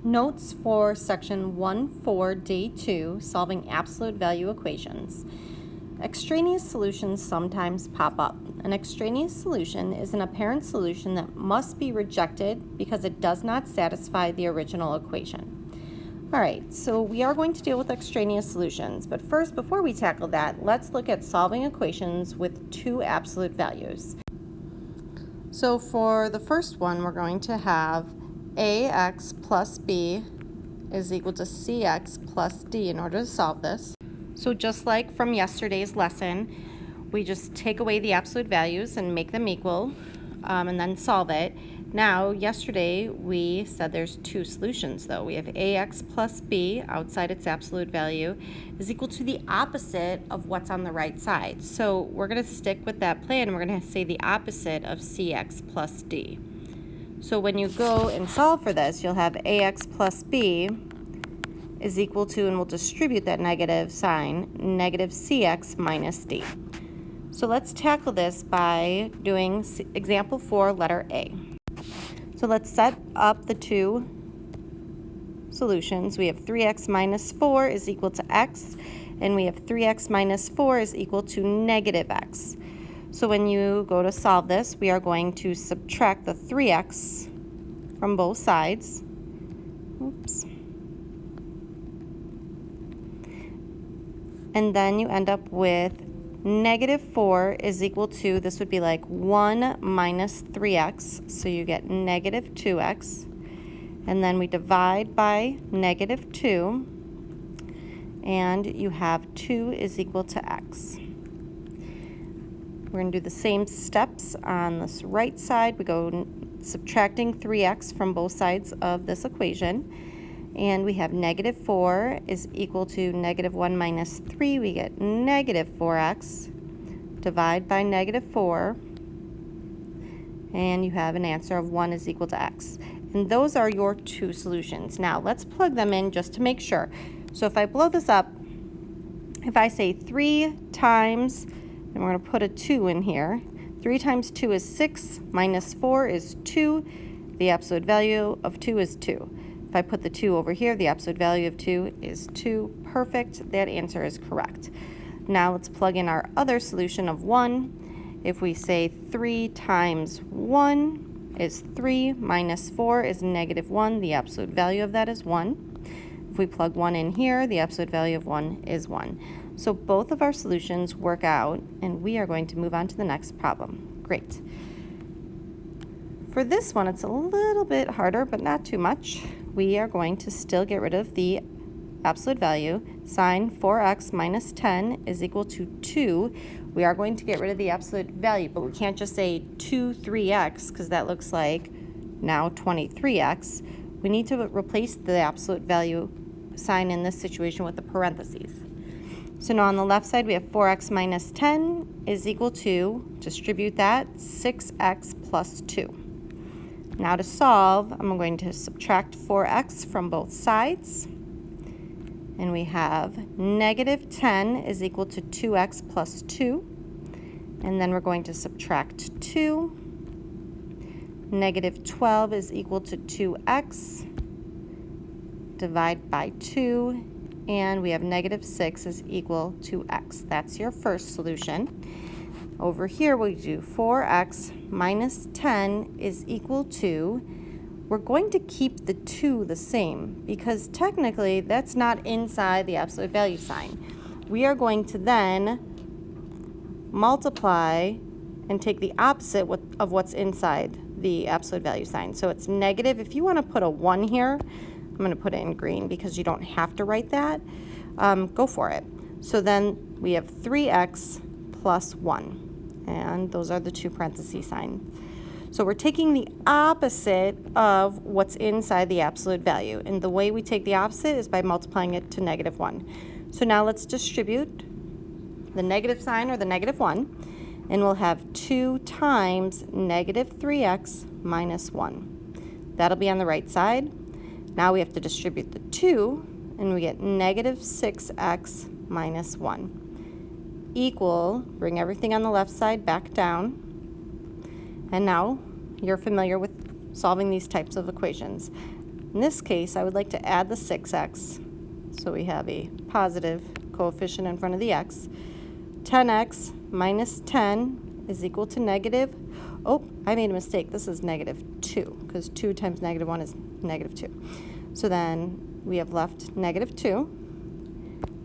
Notes for section 1.4 day 2, solving absolute value equations. Extraneous solutions sometimes pop up. An extraneous solution is an apparent solution that must be rejected because it does not satisfy the original equation. All right, so we are going to deal with extraneous solutions, but first, before we tackle that, let's look at solving equations with two absolute values. So for the first one, we're going to have ax plus b is equal to cx plus d in order to solve this. So just like from yesterday's lesson, we just take away the absolute values and make them equal, and then solve it. Now, yesterday we said there's two solutions though. We have ax plus b outside its absolute value is equal to the opposite of what's on the right side. So we're going to stick with that plan and we're going to say the opposite of cx plus d. So when you go and solve for this, you'll have ax plus b is equal to, and we'll distribute that negative sign, negative cx minus d. So let's tackle this by doing example 4, letter A. So let's set up the two solutions. We have 3x minus 4 is equal to x, and we have 3x minus 4 is equal to negative x. So when you go to solve this, we are going to subtract the 3x from both sides. Oops. And then you end up with negative 4 is equal to, this would be like 1 minus 3x, so you get negative 2x. And then we divide by negative 2, and you have 2 is equal to x. We're going to do the same steps on this right side. We go subtracting 3x from both sides of this equation. And we have negative 4 is equal to negative 1 minus 3. We get negative 4x. Divide by negative 4. And you have an answer of 1 is equal to x. And those are your two solutions. Now, let's plug them in just to make sure. So if I blow this up, if I say 3 times, and we're going to put a 2 in here. 3 times 2 is 6, minus 4 is 2. The absolute value of 2 is 2. If I put the 2 over here, the absolute value of 2 is 2. Perfect. That answer is correct. Now let's plug in our other solution of 1. If we say 3 times 1 is 3, minus 4 is negative 1. The absolute value of that is 1. If we plug 1 in here, the absolute value of 1 is 1. So both of our solutions work out, and we are going to move on to the next problem. Great. For this one, it's a little bit harder, but not too much. We are going to still get rid of the absolute value. Sine 4x minus 10 is equal to 2. We are going to get rid of the absolute value, but we can't just say 2 3x because that looks like now 23x. We need to replace the absolute value sign in this situation with the parentheses. So now on the left side, we have 4x minus 10 is equal to, distribute that, 6x plus 2. Now to solve, I'm going to subtract 4x from both sides. And we have negative 10 is equal to 2x plus 2. And then we're going to subtract 2. Negative 12 is equal to 2x. Divide by 2. And we have negative 6 is equal to x. That's your first solution. Over here, we do 4x minus 10 is equal to, we're going to keep the 2 the same because technically that's not inside the absolute value sign. We are going to then multiply and take the opposite of what's inside the absolute value sign. So it's negative. If you want to put a 1 here, I'm going to put it in green because you don't have to write that. Go for it. So then we have 3x plus 1. And those are the two parenthesis signs. So we're taking the opposite of what's inside the absolute value. And the way we take the opposite is by multiplying it to negative 1. So now let's distribute the negative sign or the negative 1. And we'll have 2 times negative 3x minus 1. That'll be on the right side. Now we have to distribute the 2, and we get negative 6x minus 1. Equal, bring everything on the left side back down. And now you're familiar with solving these types of equations. In this case, I would like to add the 6x, so we have a positive coefficient in front of the x. 10x minus 10 is equal to negative, oh, I made a mistake. This is negative 2, because 2 times negative 1 is negative 2. So then we have left negative 2.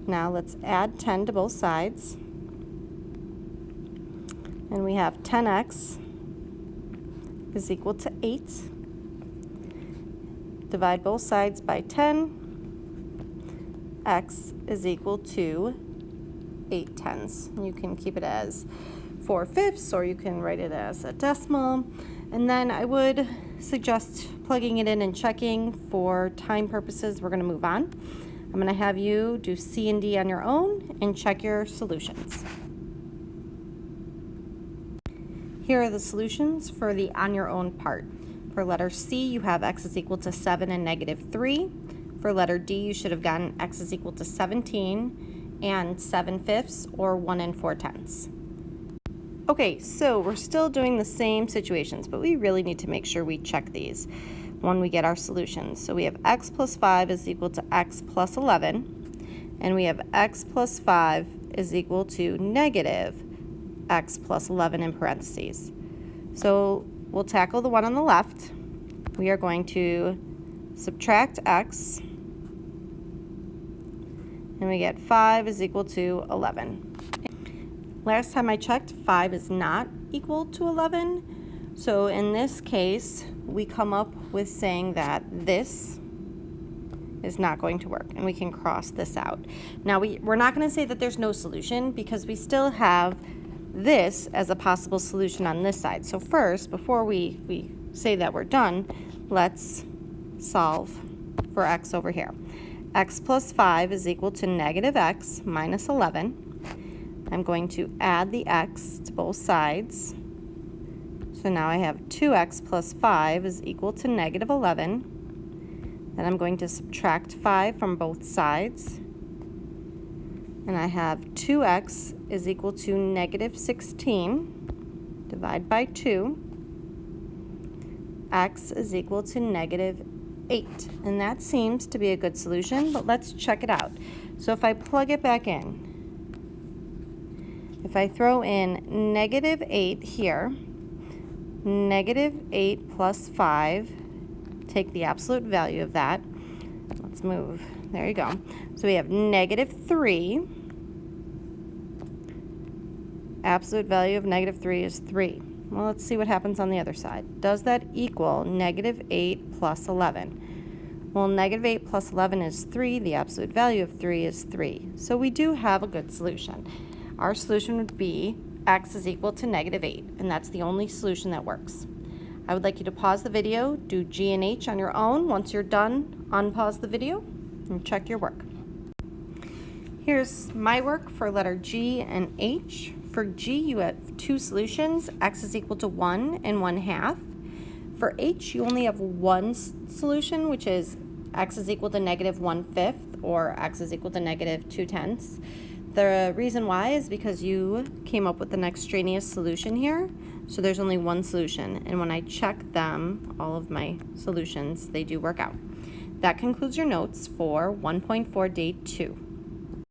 Now let's add 10 to both sides. And we have 10x is equal to 8. Divide both sides by 10. X is equal to 8 tenths. You can keep it as 4/5, or you can write it as a decimal. And then I would suggest plugging it in and checking. For time purposes, we're going to move on. I'm going to have you do C and D on your own and check your solutions. Here are the solutions for the on your own part. For letter C, you have x is equal to 7 and negative 3. For letter D, you should have gotten x is equal to 17 and 7/5 or 1 and 4 tenths. Okay, so we're still doing the same situations, but we really need to make sure we check these when we get our solutions. So we have x plus 5 is equal to x plus 11, and we have x plus 5 is equal to negative x plus 11 in parentheses. So we'll tackle the one on the left. We are going to subtract x, and we get 5 is equal to 11. Last time I checked, 5 is not equal to 11. So in this case, we come up with saying that this is not going to work, and we can cross this out. Now we're not going to say that there's no solution, because we still have this as a possible solution on this side. So first, before we say that we're done, let's solve for x over here. X plus 5 is equal to negative x minus 11. I'm going to add the x to both sides. So now I have 2x plus 5 is equal to negative 11. Then I'm going to subtract 5 from both sides. And I have 2x is equal to negative 16. Divide by 2. X is equal to negative 8. And that seems to be a good solution, but let's check it out. So if I plug it back in, if I throw in negative 8 here, negative 8 plus 5, take the absolute value of that. Let's move. There you go. So we have negative 3. Absolute value of negative 3 is 3. Well, let's see what happens on the other side. Does that equal negative 8 plus 11? Well, negative 8 plus 11 is 3. The absolute value of 3 is 3. So we do have a good solution. Our solution would be x is equal to negative 8, and that's the only solution that works. I would like you to pause the video, do G and H on your own. Once you're done, unpause the video and check your work. Here's my work for letter G and H. For G, you have two solutions, x is equal to 1 and 1/2. For H, you only have one solution, which is x is equal to negative 1/5 or x is equal to negative 2/10. The reason why is because you came up with an extraneous solution here, so there's only one solution. And when I check them, all of my solutions, they do work out. That concludes your notes for 1.4 day 2.